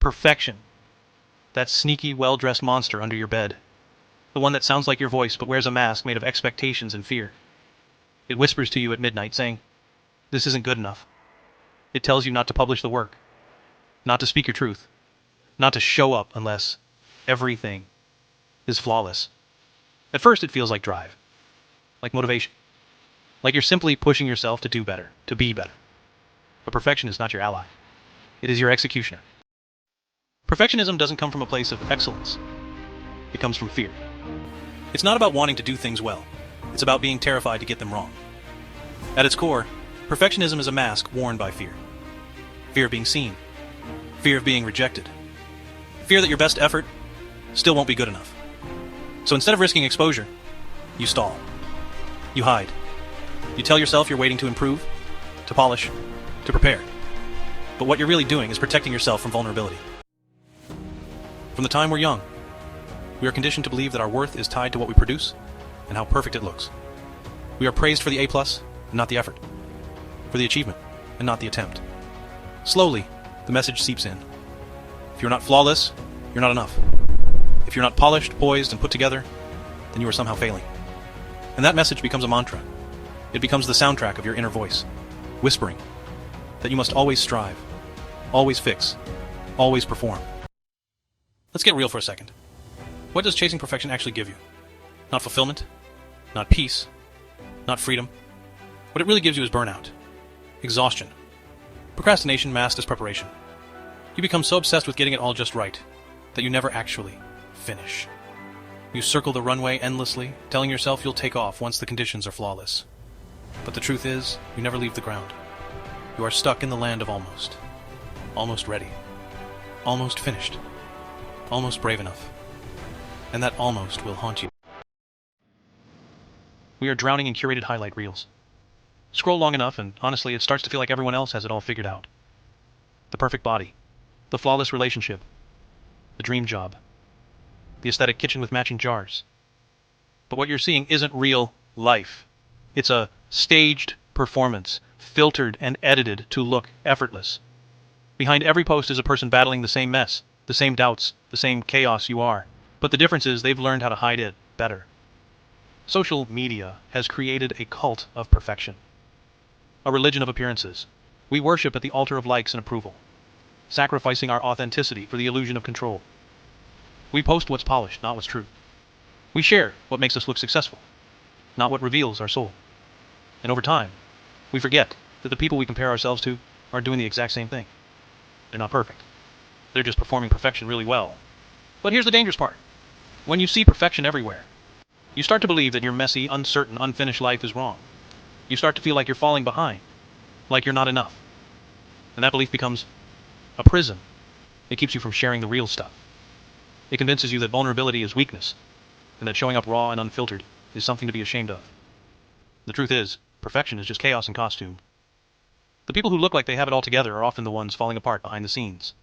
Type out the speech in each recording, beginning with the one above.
Perfection. That sneaky, well-dressed monster under your bed. The one that sounds like your voice but wears a mask made of expectations and fear. It whispers to you at midnight saying, "This isn't good enough." It tells you not to publish the work, not to speak your truth, not to show up unless everything is flawless. At first it feels like drive, like motivation, like you're simply pushing yourself to do better, to be better. But perfection is not your ally. It is your executioner. Perfectionism doesn't come from a place of excellence. It comes from fear. It's not about wanting to do things well. It's about being terrified to get them wrong. At its core, perfectionism is a mask worn by fear. Fear of being seen. Fear of being rejected. Fear that your best effort still won't be good enough. So instead of risking exposure, you stall. You hide. You tell yourself you're waiting to improve, to polish, to prepare. But what you're really doing is protecting yourself from vulnerability. From the time we're young, we are conditioned to believe that our worth is tied to what we produce and how perfect it looks. We are praised for the A+, and not the effort, for the achievement, and not the attempt. Slowly, the message seeps in. If you're not flawless, you're not enough. If you're not polished, poised, and put together, then you are somehow failing. And that message becomes a mantra. It becomes the soundtrack of your inner voice, whispering that you must always strive, always fix, always perform. Let's get real for a second. What does chasing perfection actually give you? Not fulfillment, not peace, not freedom. What it really gives you is burnout, exhaustion, procrastination masked as preparation. You become so obsessed with getting it all just right that you never actually finish. You circle the runway endlessly, telling yourself you'll take off once the conditions are flawless. But the truth is, you never leave the ground. You are stuck in the land of almost. Almost ready. Almost finished. Almost brave enough. And that almost will haunt you. We are drowning in curated highlight reels. Scroll long enough and honestly it starts to feel like everyone else has it all figured out. The perfect body. The flawless relationship. The dream job. The aesthetic kitchen with matching jars. But what you're seeing isn't real life. It's a staged performance, filtered and edited to look effortless. Behind every post is a person battling the same mess, the same doubts, the same chaos you are. But the difference is they've learned how to hide it better. Social media has created a cult of perfection. A religion of appearances. We worship at the altar of likes and approval, sacrificing our authenticity for the illusion of control. We post what's polished, not what's true. We share what makes us look successful, not what reveals our soul. And over time, we forget that the people we compare ourselves to are doing the exact same thing. They're not perfect. They're just performing perfection really well. But here's the dangerous part. When you see perfection everywhere, you start to believe that your messy, uncertain, unfinished life is wrong. You start to feel like you're falling behind, like you're not enough. And that belief becomes a prison. It keeps you from sharing the real stuff. It convinces you that vulnerability is weakness, and that showing up raw and unfiltered is something to be ashamed of. The truth is, perfection is just chaos in costume. The people who look like they have it all together are often the ones falling apart behind the scenes.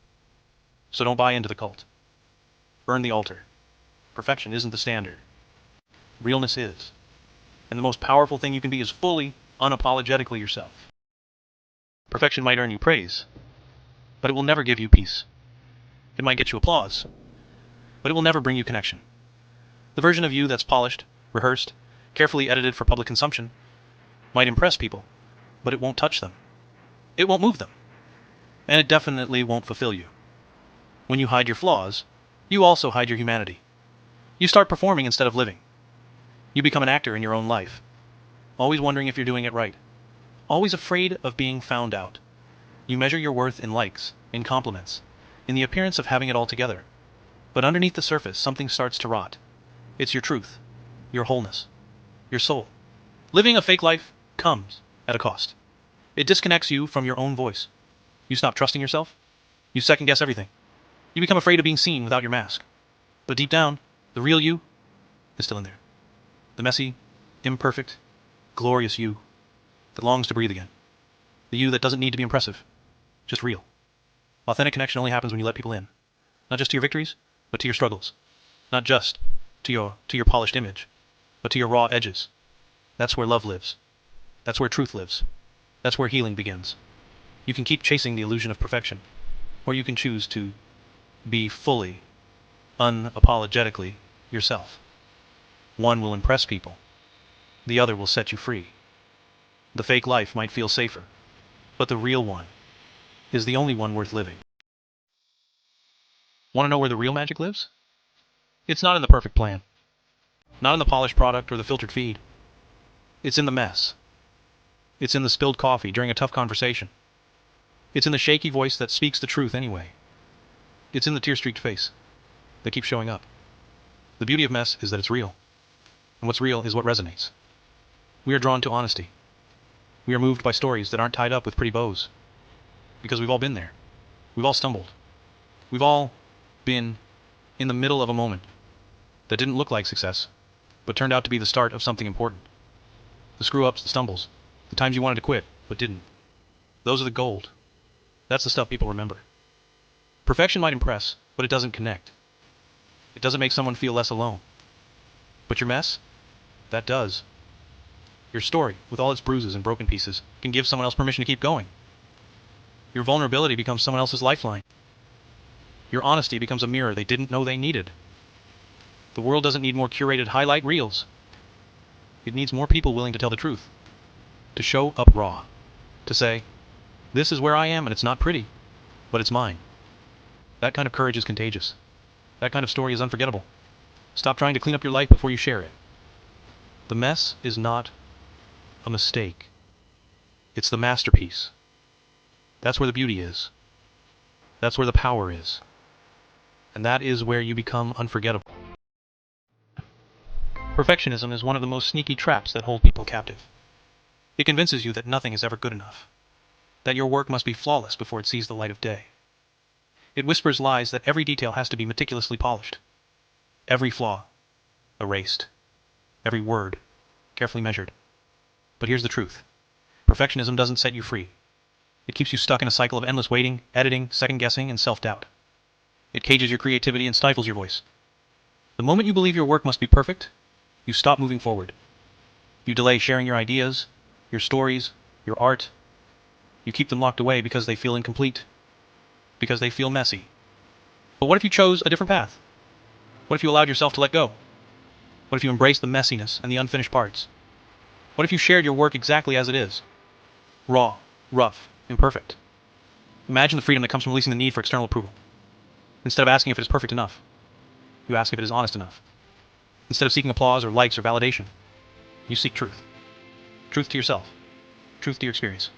So don't buy into the cult. Burn the altar. Perfection isn't the standard. Realness is. And the most powerful thing you can be is fully, unapologetically yourself. Perfection might earn you praise, but it will never give you peace. It might get you applause, but it will never bring you connection. The version of you that's polished, rehearsed, carefully edited for public consumption might impress people, but it won't touch them. It won't move them. And it definitely won't fulfill you. When you hide your flaws, you also hide your humanity. You start performing instead of living. You become an actor in your own life, always wondering if you're doing it right, always afraid of being found out. You measure your worth in likes, in compliments, in the appearance of having it all together. But underneath the surface, something starts to rot. It's your truth, your wholeness, your soul. Living a fake life comes at a cost. It disconnects you from your own voice. You stop trusting yourself. You second guess everything. You become afraid of being seen without your mask. But deep down, the real you is still in there. The messy, imperfect, glorious you that longs to breathe again. The you that doesn't need to be impressive, just real. Authentic connection only happens when you let people in. Not just to your victories, but to your struggles. Not just to your polished image, but to your raw edges. That's where love lives. That's where truth lives. That's where healing begins. You can keep chasing the illusion of perfection, or you can choose to Be fully, unapologetically yourself. One will impress people. The other will set you free. The fake life might feel safer, but the real one is the only one worth living. Want to know where the real magic lives? It's not in the perfect plan. Not in the polished product or the filtered feed. It's in the mess. It's in the spilled coffee during a tough conversation. It's in the shaky voice that speaks the truth anyway. It's in the tear-streaked face that keeps showing up. The beauty of mess is that it's real. And what's real is what resonates. We are drawn to honesty. We are moved by stories that aren't tied up with pretty bows. Because we've all been there. We've all stumbled. We've all been in the middle of a moment that didn't look like success, but turned out to be the start of something important. The screw-ups, the stumbles, the times you wanted to quit, but didn't. Those are the gold. That's the stuff people remember. Perfection might impress, but it doesn't connect. It doesn't make someone feel less alone. But your mess? That does. Your story, with all its bruises and broken pieces, can give someone else permission to keep going. Your vulnerability becomes someone else's lifeline. Your honesty becomes a mirror they didn't know they needed. The world doesn't need more curated highlight reels. It needs more people willing to tell the truth. To show up raw. To say, this is where I am and it's not pretty, but it's mine. That kind of courage is contagious. That kind of story is unforgettable. Stop trying to clean up your life before you share it. The mess is not a mistake. It's the masterpiece. That's where the beauty is. That's where the power is. And that is where you become unforgettable. Perfectionism is one of the most sneaky traps that hold people captive. It convinces you that nothing is ever good enough, that your work must be flawless before it sees the light of day. It whispers lies that every detail has to be meticulously polished, every flaw erased, every word carefully measured. But here's the truth. Perfectionism doesn't set you free. It keeps you stuck in a cycle of endless waiting, editing, second-guessing, and self-doubt. It cages your creativity and stifles your voice. The moment you believe your work must be perfect, you stop moving forward. You delay sharing your ideas, your stories, your art. You keep them locked away because they feel incomplete, because they feel messy. But what if you chose a different path? What if you allowed yourself to let go? What if you embraced the messiness and the unfinished parts? What if you shared your work exactly as it is? Raw, rough, imperfect. Imagine the freedom that comes from releasing the need for external approval. Instead of asking if it is perfect enough, you ask if it is honest enough. Instead of seeking applause or likes or validation, you seek truth. Truth to yourself. Truth to your experience.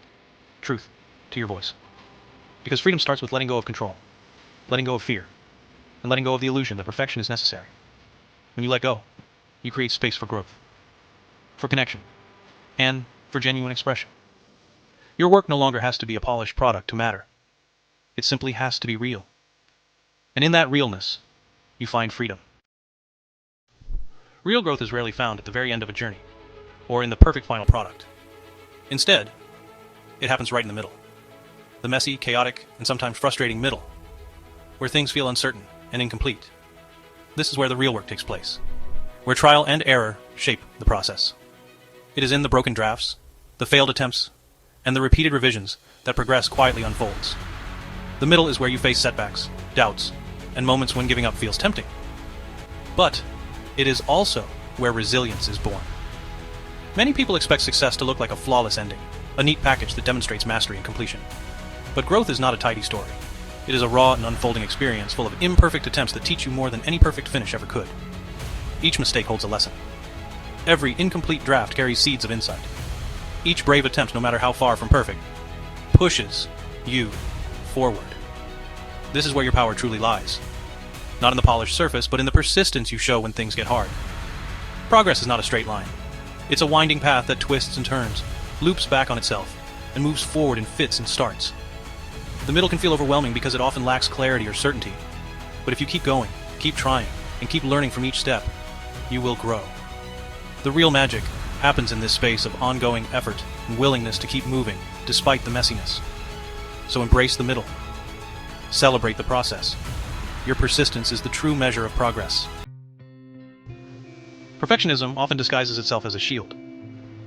Truth to your voice. Because freedom starts with letting go of control, letting go of fear, and letting go of the illusion that perfection is necessary. When you let go, you create space for growth, for connection, and for genuine expression. Your work no longer has to be a polished product to matter. It simply has to be real. And in that realness, you find freedom. Real growth is rarely found at the very end of a journey, or in the perfect final product. Instead, it happens right in the middle. The messy, chaotic, and sometimes frustrating middle, where things feel uncertain and incomplete. This is where the real work takes place, where trial and error shape the process. It is in the broken drafts, the failed attempts, and the repeated revisions that progress quietly unfolds. The middle is where you face setbacks, doubts, and moments when giving up feels tempting. But it is also where resilience is born. Many people expect success to look like a flawless ending, a neat package that demonstrates mastery and completion. But growth is not a tidy story. It is a raw and unfolding experience full of imperfect attempts that teach you more than any perfect finish ever could. Each mistake holds a lesson. Every incomplete draft carries seeds of insight. Each brave attempt, no matter how far from perfect, pushes you forward. This is where your power truly lies. Not in the polished surface, but in the persistence you show when things get hard. Progress is not a straight line. It's a winding path that twists and turns, loops back on itself, and moves forward in fits and starts. The middle can feel overwhelming because it often lacks clarity or certainty. But if you keep going, keep trying, and keep learning from each step, you will grow. The real magic happens in this space of ongoing effort and willingness to keep moving, despite the messiness. So embrace the middle. Celebrate the process. Your persistence is the true measure of progress. Perfectionism often disguises itself as a shield,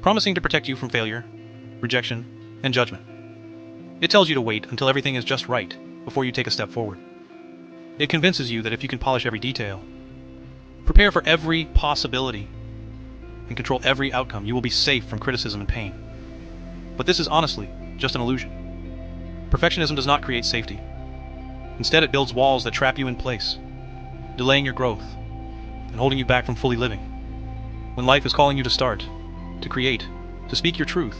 promising to protect you from failure, rejection, and judgment. It tells you to wait until everything is just right before you take a step forward. It convinces you that if you can polish every detail, prepare for every possibility, and control every outcome, you will be safe from criticism and pain. But this is honestly just an illusion. Perfectionism does not create safety. Instead, it builds walls that trap you in place, delaying your growth and holding you back from fully living. When life is calling you to start, to create, to speak your truth,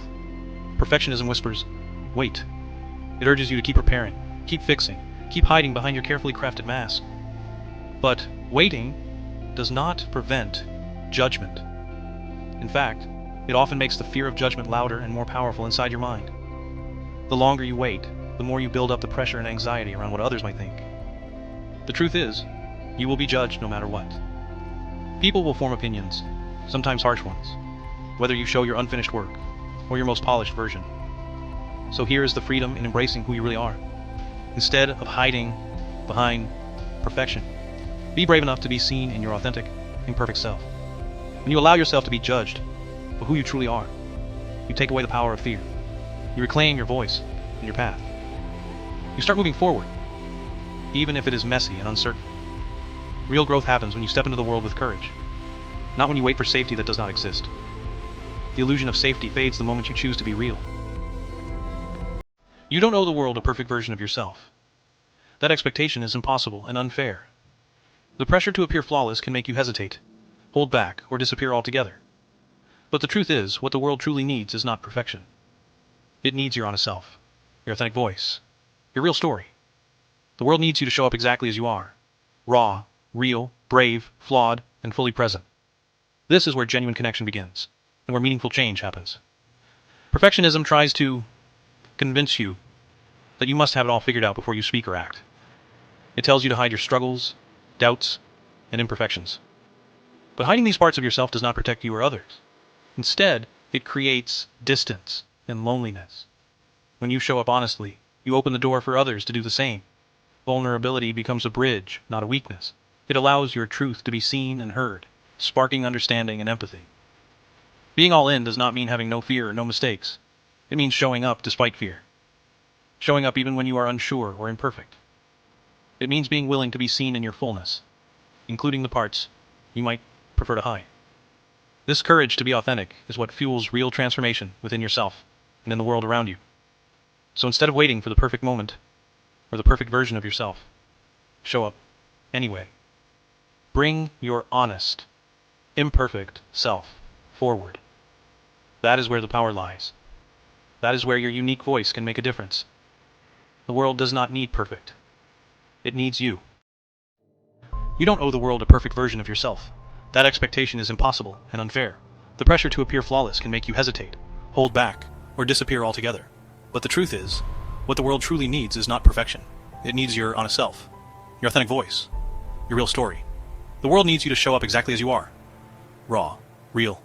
perfectionism whispers, wait. It urges you to keep preparing, keep fixing, keep hiding behind your carefully crafted mask. But waiting does not prevent judgment. In fact, it often makes the fear of judgment louder and more powerful inside your mind. The longer you wait, the more you build up the pressure and anxiety around what others might think. The truth is, you will be judged no matter what. People will form opinions, sometimes harsh ones, whether you show your unfinished work or your most polished version. So here is the freedom in embracing who you really are. Instead of hiding behind perfection, be brave enough to be seen in your authentic, imperfect self. When you allow yourself to be judged for who you truly are, you take away the power of fear. You reclaim your voice and your path. You start moving forward, even if it is messy and uncertain. Real growth happens when you step into the world with courage, not when you wait for safety that does not exist. The illusion of safety fades the moment you choose to be real. You don't owe the world a perfect version of yourself. That expectation is impossible and unfair. The pressure to appear flawless can make you hesitate, hold back, or disappear altogether. But the truth is, what the world truly needs is not perfection. It needs your honest self, your authentic voice, your real story. The world needs you to show up exactly as you are, raw, real, brave, flawed, and fully present. This is where genuine connection begins, and where meaningful change happens. Perfectionism tries to convince you that you must have it all figured out before you speak or act. It tells you to hide your struggles, doubts, and imperfections. But hiding these parts of yourself does not protect you or others. Instead, it creates distance and loneliness. When you show up honestly, you open the door for others to do the same. Vulnerability becomes a bridge, not a weakness. It allows your truth to be seen and heard, sparking understanding and empathy. Being all in does not mean having no fear or no mistakes. It means showing up despite fear. Showing up even when you are unsure or imperfect. It means being willing to be seen in your fullness, including the parts you might prefer to hide. This courage to be authentic is what fuels real transformation within yourself and in the world around you. So instead of waiting for the perfect moment or the perfect version of yourself, show up anyway. Bring your honest, imperfect self forward. That is where the power lies. That is where your unique voice can make a difference. The world does not need perfect. It needs you. You don't owe the world a perfect version of yourself. That expectation is impossible and unfair. The pressure to appear flawless can make you hesitate, hold back, or disappear altogether. But the truth is, what the world truly needs is not perfection. It needs your honest self, your authentic voice, your real story. The world needs you to show up exactly as you are. Raw, real,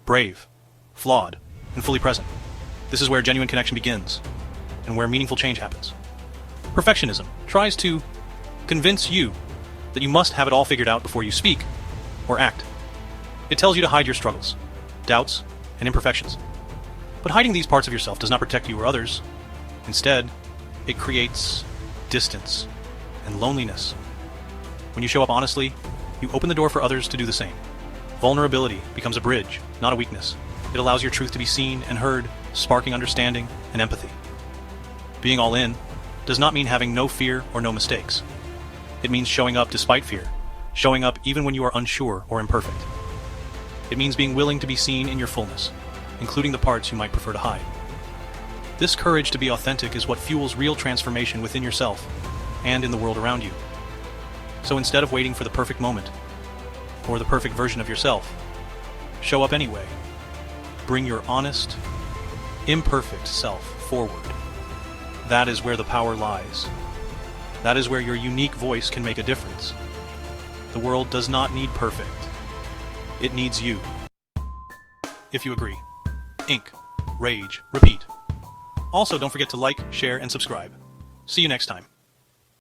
brave, flawed, and fully present. This is where genuine connection begins, and where meaningful change happens. Perfectionism tries to convince you that you must have it all figured out before you speak or act. It tells you to hide your struggles, doubts, and imperfections. But hiding these parts of yourself does not protect you or others. Instead, it creates distance and loneliness. When you show up honestly, you open the door for others to do the same. Vulnerability becomes a bridge, not a weakness. It allows your truth to be seen and heard, sparking understanding and empathy. Being all in does not mean having no fear or no mistakes. It means showing up despite fear, showing up even when you are unsure or imperfect. It means being willing to be seen in your fullness, including the parts you might prefer to hide. This courage to be authentic is what fuels real transformation within yourself and in the world around you. So instead of waiting for the perfect moment or the perfect version of yourself, show up anyway. Bring your honest, imperfect self forward. That is where the power lies. That is where your unique voice can make a difference. The world does not need perfect. It needs you. If you agree. Ink. Rage. Repeat. Also, don't forget to like, share, and subscribe. See you next time.